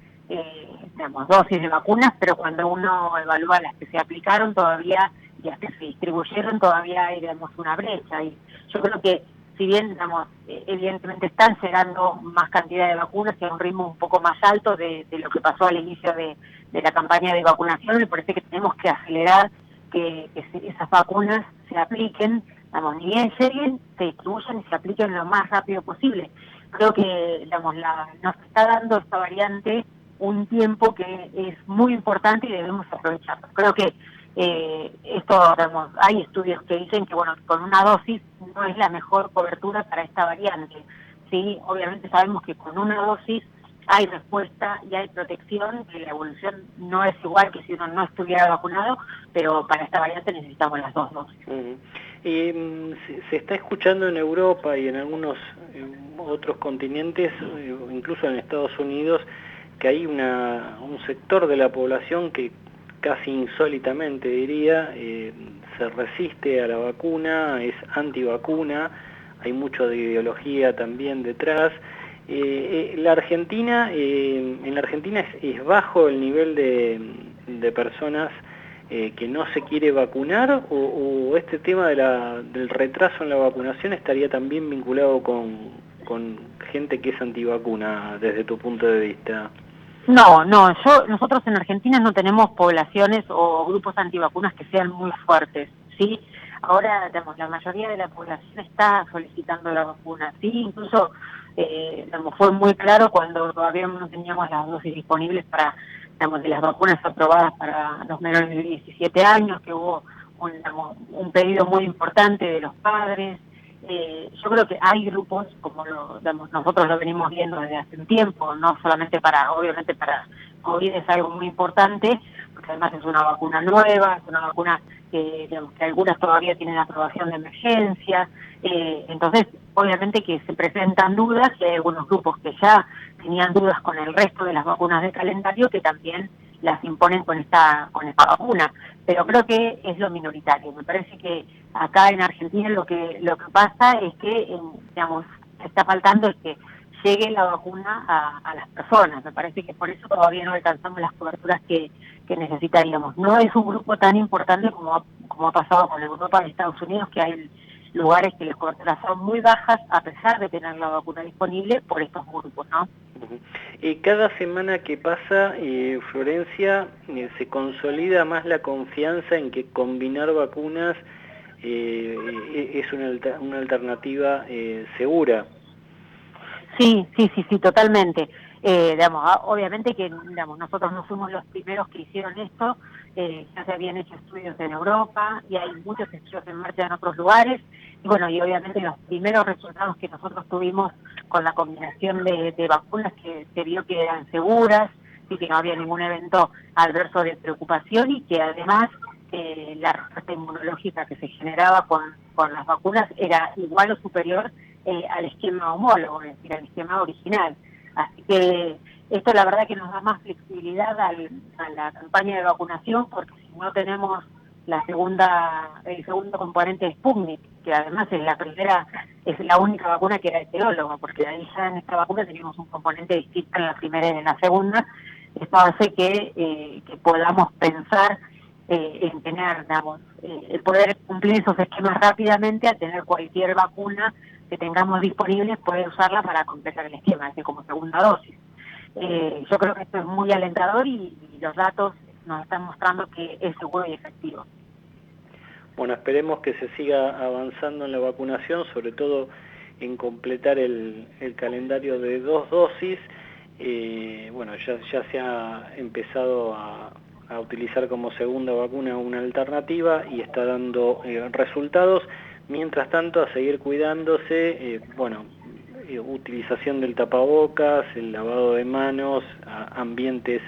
Speaker 3: dosis de vacunas, pero cuando uno evalúa las que se aplicaron todavía y las que se distribuyeron, todavía hay, una brecha. Y yo creo que, si bien, evidentemente están llegando más cantidad de vacunas y a un ritmo un poco más alto de lo que pasó al inicio de la campaña de vacunación, me parece que tenemos que acelerar que esas vacunas se apliquen, ni bien lleguen, se distribuyan y se apliquen lo más rápido posible. Creo que nos está dando esta variante un tiempo que es muy importante y debemos aprovecharlo. Creo que hay estudios que dicen que con una dosis no es la mejor cobertura para esta variante. Sí, obviamente sabemos que con una dosis hay respuesta y hay protección, que la evolución no es igual que si uno no estuviera vacunado, pero para esta variante necesitamos las 2 dosis.
Speaker 4: Se está escuchando en Europa y en algunos otros continentes, incluso en Estados Unidos, que hay un sector de la población que casi insólitamente diría, se resiste a la vacuna, es antivacuna, hay mucho de ideología también detrás. En la Argentina es bajo el nivel de personas que no se quiere vacunar, o este tema del retraso en la vacunación estaría también vinculado con gente que es antivacuna desde tu punto de vista.
Speaker 3: No, nosotros en Argentina no tenemos poblaciones o grupos antivacunas que sean muy fuertes, ¿sí? Ahora, digamos, la mayoría de la población está solicitando la vacuna, ¿sí? Incluso, fue muy claro cuando todavía no teníamos las dosis disponibles para, digamos, de las vacunas aprobadas para los menores de 17 años, que hubo un pedido muy importante de los padres. Yo creo que hay grupos, como nosotros lo venimos viendo desde hace un tiempo, no solamente obviamente para COVID es algo muy importante, porque además es una vacuna nueva, es una vacuna que algunas todavía tienen aprobación de emergencia, entonces obviamente que se presentan dudas, y hay algunos grupos que ya tenían dudas con el resto de las vacunas de calendario que también las imponen con esta vacuna, pero creo que es lo minoritario. Me parece que acá en Argentina lo que pasa es que, está faltando es que llegue la vacuna a las personas. Me parece que por eso todavía no alcanzamos las coberturas que necesitaríamos. No es un grupo tan importante como ha pasado con Europa y Estados Unidos, que hay lugares que las coberturas son muy bajas a pesar de tener la vacuna disponible por estos grupos, ¿no?
Speaker 4: Cada semana que pasa, Florencia, se consolida más la confianza en que combinar vacunas es una alternativa segura.
Speaker 3: Sí, totalmente. Obviamente que nosotros no fuimos los primeros que hicieron esto, ya se habían hecho estudios en Europa y hay muchos estudios en marcha en otros lugares, y obviamente los primeros resultados que nosotros tuvimos con la combinación de vacunas, que se vio que eran seguras y que no había ningún evento adverso de preocupación, y que además la respuesta inmunológica que se generaba con las vacunas era igual o superior al esquema homólogo, es decir, al esquema original. Así que esto la verdad que nos da más flexibilidad a la campaña de vacunación, porque si no tenemos el segundo componente de Sputnik, que además es la única vacuna que era heteróloga, porque ahí ya en esta vacuna teníamos un componente distinto en la primera y en la segunda. Esto hace que podamos pensar en tener, el poder cumplir esos esquemas rápidamente, a tener cualquier vacuna que tengamos disponible, poder usarla para completar el esquema, es decir, como segunda dosis. Yo creo que esto es muy alentador y los datos nos están mostrando que es seguro y efectivo.
Speaker 4: Bueno, esperemos que se siga avanzando en la vacunación, sobre todo en completar el calendario de 2 dosis. Ya se ha empezado a utilizar como segunda vacuna una alternativa y está dando resultados. Mientras tanto, a seguir cuidándose, utilización del tapabocas, el lavado de manos, ambientes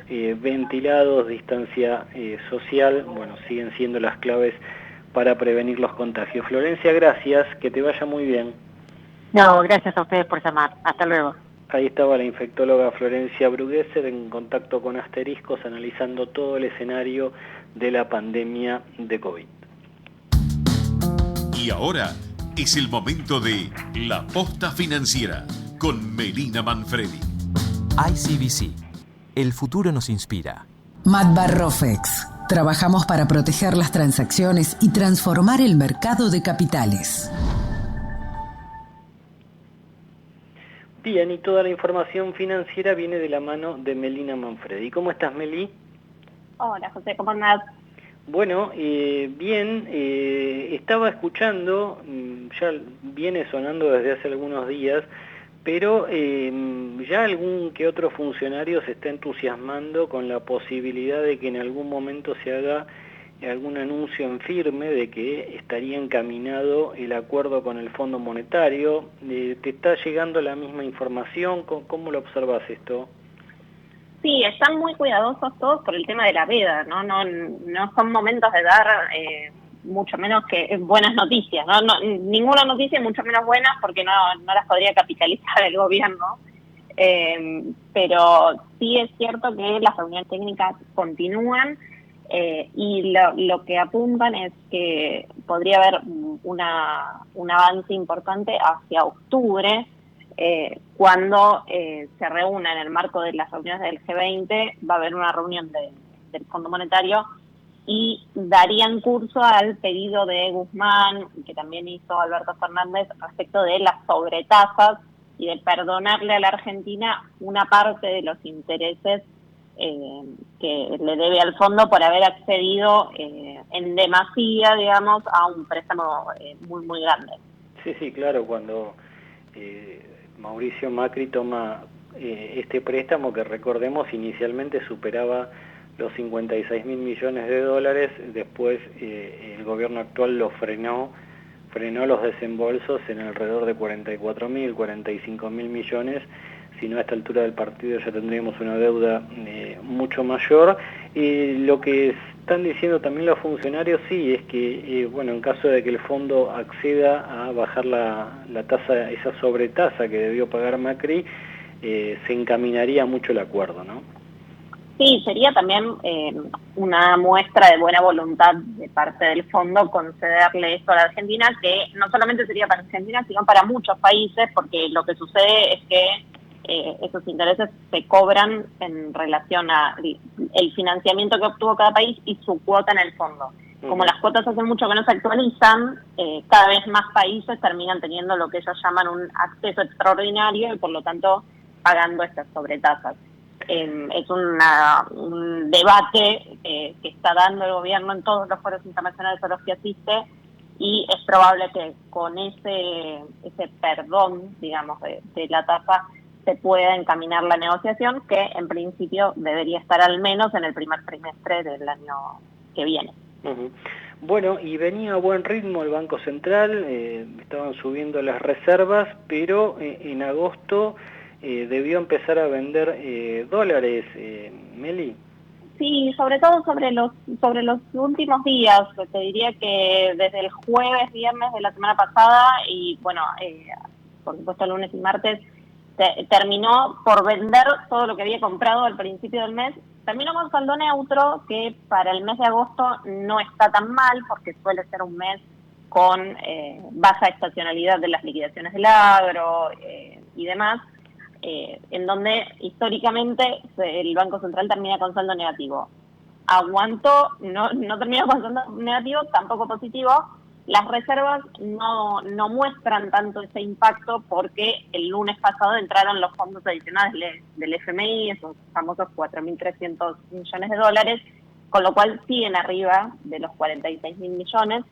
Speaker 4: ventilados, distancia social, siguen siendo las claves para prevenir los contagios. Florencia, gracias, que te vaya muy bien.
Speaker 3: No, gracias a ustedes por llamar. Hasta luego.
Speaker 4: Ahí estaba la infectóloga Florencia Brugueser en contacto con Asteriscos, analizando todo el escenario de la pandemia de COVID.
Speaker 2: Y ahora es el momento de La Posta Financiera con Melina Manfredi.
Speaker 5: ICBC. El futuro nos inspira.
Speaker 7: Matbarrofex. Trabajamos para proteger las transacciones y transformar el mercado de capitales.
Speaker 4: Bien, y toda la información financiera viene de la mano de Melina Manfredi. ¿Cómo estás, Meli?
Speaker 8: Hola, José, ¿cómo andás?
Speaker 4: Bueno, bien, estaba escuchando, ya viene sonando desde hace algunos días, pero ya algún que otro funcionario se está entusiasmando con la posibilidad de que en algún momento se haga algún anuncio en firme de que estaría encaminado el acuerdo con el Fondo Monetario. ¿Te está llegando la misma información? ¿Cómo lo observas esto?
Speaker 8: Sí, están muy cuidadosos todos por el tema de la veda, ¿no? No son momentos de dar mucho menos que buenas noticias, ¿no? Ninguna noticia, mucho menos buenas, porque no las podría capitalizar el gobierno. Pero sí es cierto que las reuniones técnicas continúan y lo que apuntan es que podría haber un avance importante hacia octubre, cuando se reúna en el marco de las reuniones del G20, va a haber una reunión del Fondo Monetario y darían curso al pedido de Guzmán, que también hizo Alberto Fernández, respecto de las sobretasas y de perdonarle a la Argentina una parte de los intereses que le debe al fondo por haber accedido en demasía, digamos, a un préstamo muy, muy grande.
Speaker 4: Sí, claro, cuando Mauricio Macri toma este préstamo, que recordemos inicialmente superaba los 56.000 millones de dólares, después el gobierno actual lo frenó los desembolsos en alrededor de 44.000, 45.000 millones, si no a esta altura del partido ya tendríamos una deuda mucho mayor. Lo que están diciendo también los funcionarios, sí, es que, en caso de que el fondo acceda a bajar la tasa, esa sobretasa que debió pagar Macri, se encaminaría mucho el acuerdo, ¿no?
Speaker 8: Sí, sería también una muestra de buena voluntad de parte del fondo concederle esto a la Argentina, que no solamente sería para Argentina, sino para muchos países, porque lo que sucede es que esos intereses se cobran en relación a el financiamiento que obtuvo cada país y su cuota en el fondo. Como las cuotas hace mucho que no se actualizan, cada vez más países terminan teniendo lo que ellos llaman un acceso extraordinario y por lo tanto pagando estas sobretasas. Es un debate que está dando el gobierno en todos los foros internacionales a los que asiste, y es probable que con ese perdón, digamos, de la tasa se pueda encaminar la negociación, que en principio debería estar al menos en el primer trimestre del año que viene.
Speaker 4: Bueno, y venía a buen ritmo el Banco Central, estaban subiendo las reservas, pero en agosto debió empezar a vender dólares, Meli.
Speaker 8: Sí, sobre todo sobre los últimos días. Te diría que desde el jueves, viernes de la semana pasada y por supuesto lunes y martes, terminó por vender todo lo que había comprado al principio del mes. Terminó con saldo neutro, que para el mes de agosto no está tan mal, porque suele ser un mes con baja estacionalidad de las liquidaciones del agro y demás, en donde históricamente el Banco Central termina con saldo negativo. Aguantó, no terminó con saldo negativo, tampoco positivo. Las reservas no muestran tanto ese impacto porque el lunes pasado entraron los fondos adicionales del FMI, esos famosos 4.300 millones de dólares, con lo cual siguen arriba de los 46.000 millones,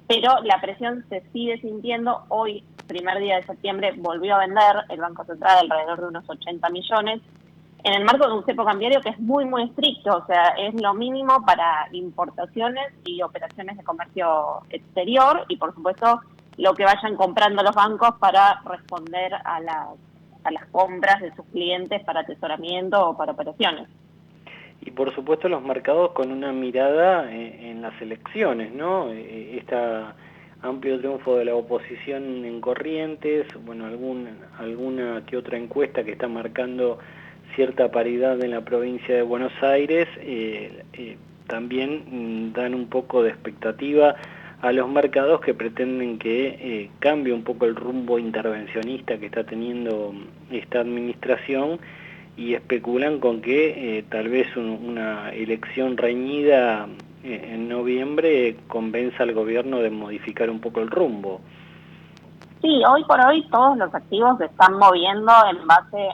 Speaker 8: pero la presión se sigue sintiendo. Hoy, primer día de septiembre, volvió a vender el Banco Central alrededor de unos 80 millones, en el marco de un cepo cambiario que es muy, muy estricto, o sea, es lo mínimo para importaciones y operaciones de comercio exterior, y por supuesto lo que vayan comprando los bancos para responder a las compras de sus clientes para asesoramiento o para operaciones.
Speaker 4: Y por supuesto los mercados con una mirada en las elecciones, ¿no? Este amplio triunfo de la oposición en Corrientes, alguna que otra encuesta que está marcando cierta paridad en la provincia de Buenos Aires, también dan un poco de expectativa a los mercados, que pretenden que cambie un poco el rumbo intervencionista que está teniendo esta administración, y especulan con que tal vez una elección reñida en noviembre convenza al gobierno de modificar un poco el rumbo.
Speaker 8: Sí, hoy por hoy todos los activos se están moviendo en base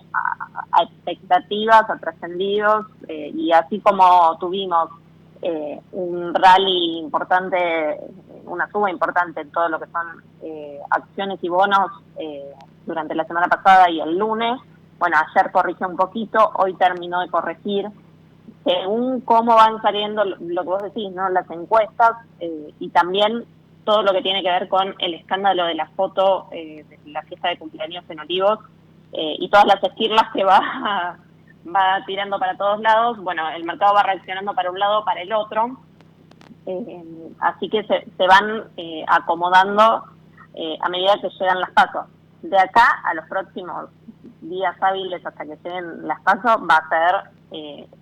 Speaker 8: a expectativas, a trascendidos, y así como tuvimos un rally importante, una suba importante en todo lo que son acciones y bonos durante la semana pasada y el lunes. Bueno, ayer corrigió un poquito, hoy terminó de corregir. según cómo van saliendo lo que vos decís, ¿no? Las encuestas y también todo lo que tiene que ver con el escándalo de la foto de la fiesta de cumpleaños en Olivos y todas las esquirlas que va tirando para todos lados, bueno, el mercado va reaccionando para un lado o para el otro, así que se van acomodando a medida que llegan las pasos. De acá a los próximos días hábiles hasta que lleguen las pasos va a ser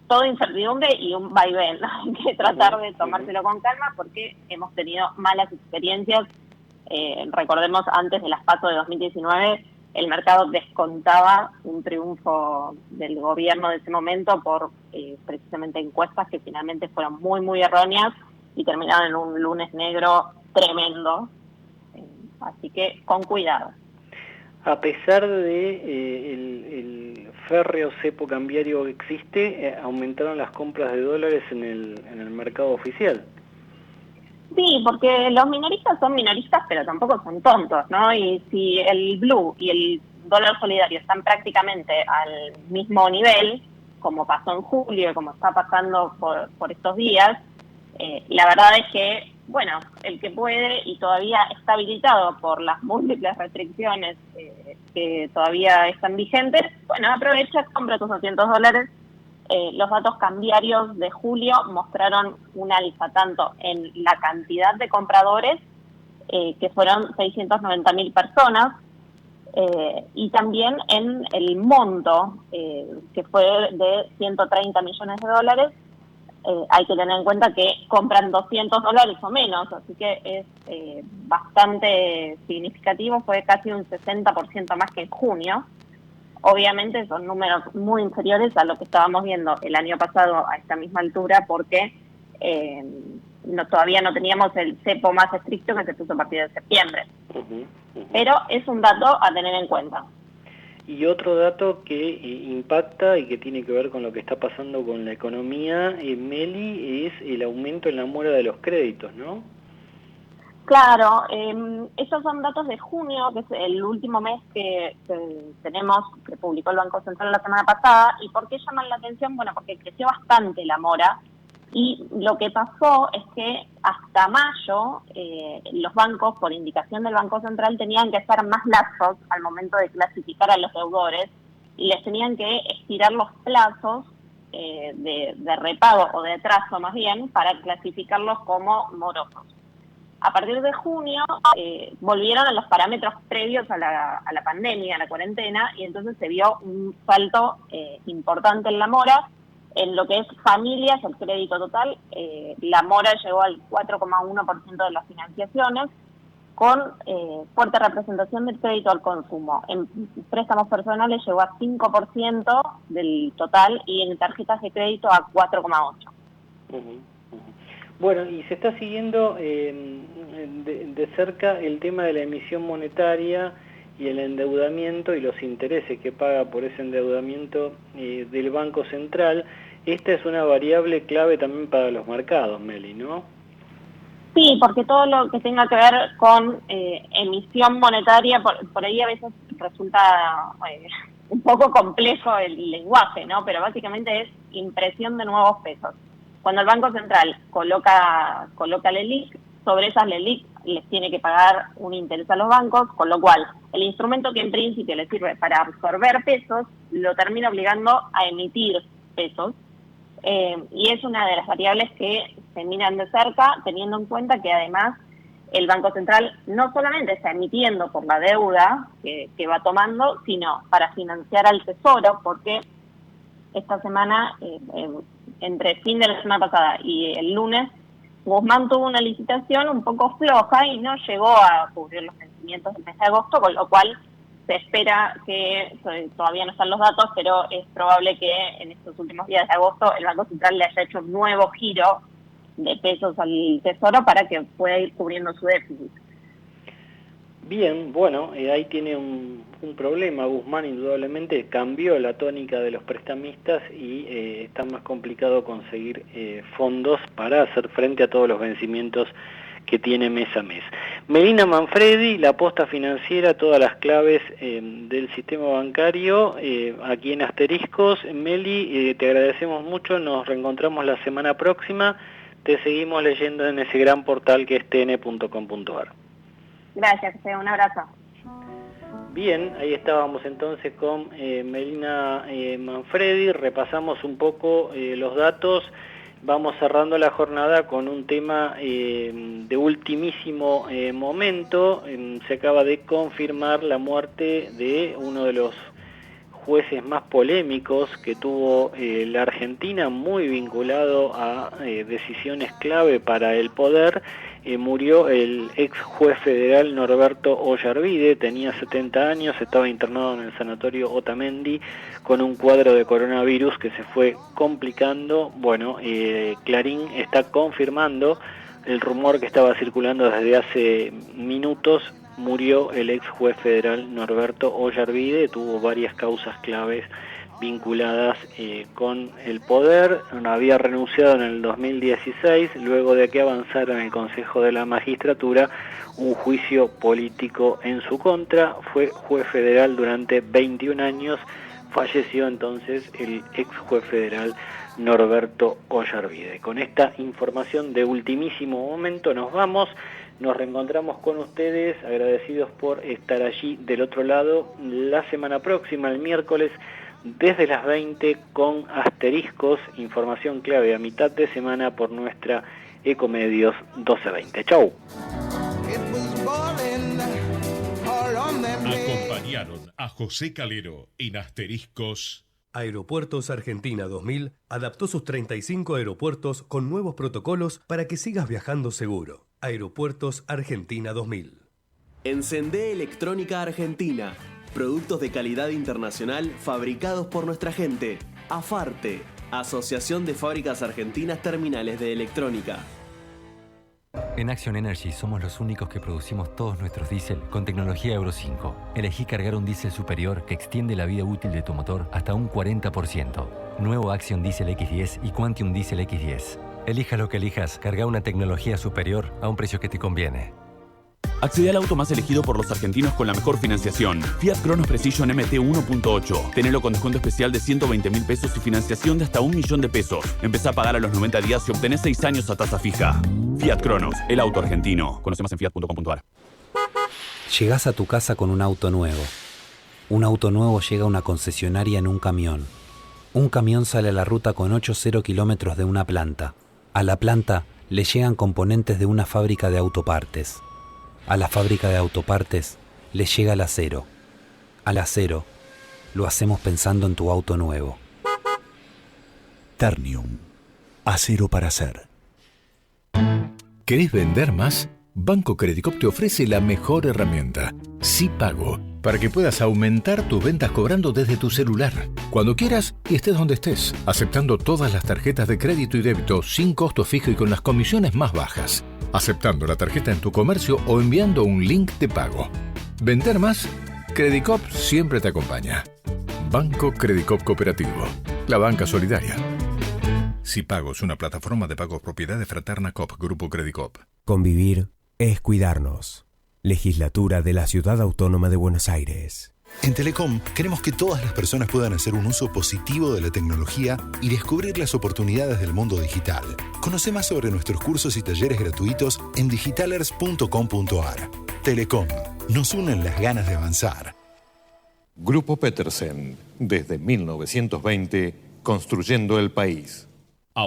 Speaker 8: todo incertidumbre y un vaivén. Hay que tratar de tomárselo con calma porque hemos tenido malas experiencias. Recordemos, antes de las pasos de 2019, el mercado descontaba un triunfo del gobierno de ese momento por precisamente encuestas que finalmente fueron muy, muy erróneas y terminaron en un lunes negro tremendo. Así que con cuidado.
Speaker 4: A pesar de el férreo cepo cambiario que existe, aumentaron las compras de dólares en el mercado oficial.
Speaker 8: Sí, porque los minoristas son minoristas, pero tampoco son tontos, ¿no? Y si el blue y el dólar solidario están prácticamente al mismo nivel, como pasó en julio, como está pasando por estos días, la verdad es que, bueno, el que puede y todavía está habilitado por las múltiples restricciones que todavía están vigentes, bueno, aprovecha, compra tus $200. Los datos cambiarios de julio mostraron un alza tanto en la cantidad de compradores, que fueron 690.000 personas, y también en el monto, que fue de $130 millones. Hay que tener en cuenta que compran $200 o menos, así que es bastante significativo, fue casi un 60% más que en junio. Obviamente son números muy inferiores a lo que estábamos viendo el año pasado a esta misma altura, porque todavía no teníamos el cepo más estricto que se puso a partir de septiembre. Pero es un dato a tener en cuenta.
Speaker 4: Y otro dato que impacta y que tiene que ver con lo que está pasando con la economía, Meli, es el aumento en la mora de los créditos, ¿no?
Speaker 8: Claro, esos son datos de junio, que es el último mes que tenemos, que publicó el Banco Central la semana pasada. ¿Y por qué llaman la atención? Bueno, porque creció bastante la mora. Y lo que pasó es que hasta mayo los bancos, por indicación del Banco Central, tenían que ser más laxos al momento de clasificar a los deudores y les tenían que estirar los plazos de repago o de atraso más bien para clasificarlos como morosos. A partir de junio volvieron a los parámetros previos a la pandemia, a la cuarentena, y entonces se vio un salto importante en la mora. En lo que es familias, el crédito total, la mora llegó al 4,1% de las financiaciones, con fuerte representación del crédito al consumo. En préstamos personales llegó a 5% del total y en tarjetas de crédito a 4,8%.
Speaker 4: Bueno, y se está siguiendo de cerca el tema de la emisión monetaria y el endeudamiento y los intereses que paga por ese endeudamiento del Banco Central. Esta es una variable clave también para los mercados, Meli, ¿no?
Speaker 8: Sí, porque todo lo que tenga que ver con emisión monetaria, por ahí a veces resulta un poco complejo el lenguaje, ¿no? Pero básicamente es impresión de nuevos pesos. Cuando el Banco Central coloca LELIQ, sobre esas LELIQ les tiene que pagar un interés a los bancos, con lo cual el instrumento que en principio les sirve para absorber pesos, lo termina obligando a emitir pesos. Y es una de las variables que se miran de cerca, teniendo en cuenta que además el Banco Central no solamente está emitiendo por la deuda que va tomando, sino para financiar al Tesoro, porque esta semana, entre el fin de la semana pasada y el lunes, Guzmán tuvo una licitación un poco floja y no llegó a cubrir los vencimientos del mes de agosto, con lo cual se espera que, todavía no están los datos, pero es probable que en estos últimos días de agosto el Banco Central le haya hecho un nuevo giro de pesos al Tesoro para que pueda ir cubriendo su déficit.
Speaker 4: Bien, bueno, ahí tiene un problema. Guzmán indudablemente cambió la tónica de los prestamistas y está más complicado conseguir fondos para hacer frente a todos los vencimientos que tiene mes a mes. Melina Manfredi, la posta financiera, todas las claves del sistema bancario, aquí en Asteriscos. Meli, te agradecemos mucho, nos reencontramos la semana próxima, te seguimos leyendo en ese gran portal que es tn.com.ar.
Speaker 8: Gracias, un abrazo.
Speaker 4: Bien, ahí estábamos entonces con Melina Manfredi, repasamos un poco los datos. Vamos cerrando la jornada con un tema de ultimísimo momento. Se acaba de confirmar la muerte de uno de los jueces más polémicos que tuvo la Argentina, muy vinculado a decisiones clave para el poder. Murió el ex juez federal Norberto Ollarvide, tenía 70 años, estaba internado en el sanatorio Otamendi con un cuadro de coronavirus que se fue complicando. Bueno, Clarín está confirmando el rumor que estaba circulando desde hace minutos. Murió el ex juez federal Norberto Ollarvide, tuvo varias causas claves vinculadas con el poder. Había renunciado en el 2016, luego de que avanzara en el Consejo de la Magistratura un juicio político en su contra. Fue juez federal durante 21 años, falleció entonces el ex juez federal Norberto Ollarvide. Con esta información de ultimísimo momento nos vamos. Nos reencontramos con ustedes, agradecidos por estar allí del otro lado la semana próxima, el miércoles, desde las 20 con Asteriscos, información clave a mitad de semana por nuestra Ecomedios 1220. ¡Chau!
Speaker 2: Acompañaron a José Calero en Asteriscos.
Speaker 17: Aeropuertos Argentina 2000 adaptó sus 35 aeropuertos con nuevos protocolos para que sigas viajando seguro. Aeropuertos Argentina 2000.
Speaker 18: Encendé Electrónica Argentina. Productos de calidad internacional fabricados por nuestra gente. AFARTE, Asociación de Fábricas Argentinas Terminales de Electrónica.
Speaker 19: En Action Energy somos los únicos que producimos todos nuestros diésel con tecnología Euro 5. Elegí cargar un diésel superior que extiende la vida útil de tu motor hasta un 40%. Nuevo Action Diesel X10 y Quantium Diesel X10. Elijas lo que elijas, carga una tecnología superior a un precio que te conviene.
Speaker 20: Accede al auto más elegido por los argentinos con la mejor financiación. Fiat Cronos Precision MT 1.8. Tenelo con descuento especial de 120.000 pesos y financiación de hasta 1 millón de pesos. Empezá a pagar a los 90 días y obtenés 6 años a tasa fija. Fiat Cronos, el auto argentino. Conoce más en fiat.com.ar.
Speaker 21: Llegás a tu casa con un auto nuevo. Un auto nuevo llega a una concesionaria en un camión. Un camión sale a la ruta con 8,0 kilómetros de una planta. A la planta le llegan componentes de una fábrica de autopartes. A la fábrica de autopartes le llega el acero. Al acero lo hacemos pensando en tu auto nuevo.
Speaker 22: Ternium. Acero para hacer. ¿Querés vender más? Banco Credicop te ofrece la mejor herramienta, SIPago, para que puedas aumentar tus ventas cobrando desde tu celular, cuando quieras y estés donde estés, aceptando todas las tarjetas de crédito y débito sin costo fijo y con las comisiones más bajas, aceptando la tarjeta en tu comercio o enviando un link de pago. ¿Vender más? Credicop siempre te acompaña. Banco Credicop Cooperativo, la banca solidaria. SIPago es una plataforma de pagos propiedad de Fraterna Cop, Grupo Credicop.
Speaker 23: Convivir es cuidarnos. Legislatura de la Ciudad Autónoma de Buenos Aires.
Speaker 24: En Telecom queremos que todas las personas puedan hacer un uso positivo de la tecnología y descubrir las oportunidades del mundo digital. Conoce más sobre nuestros cursos y talleres gratuitos en digitalers.com.ar. Telecom, nos unen las ganas de avanzar.
Speaker 25: Grupo Petersen, desde 1920, construyendo el país.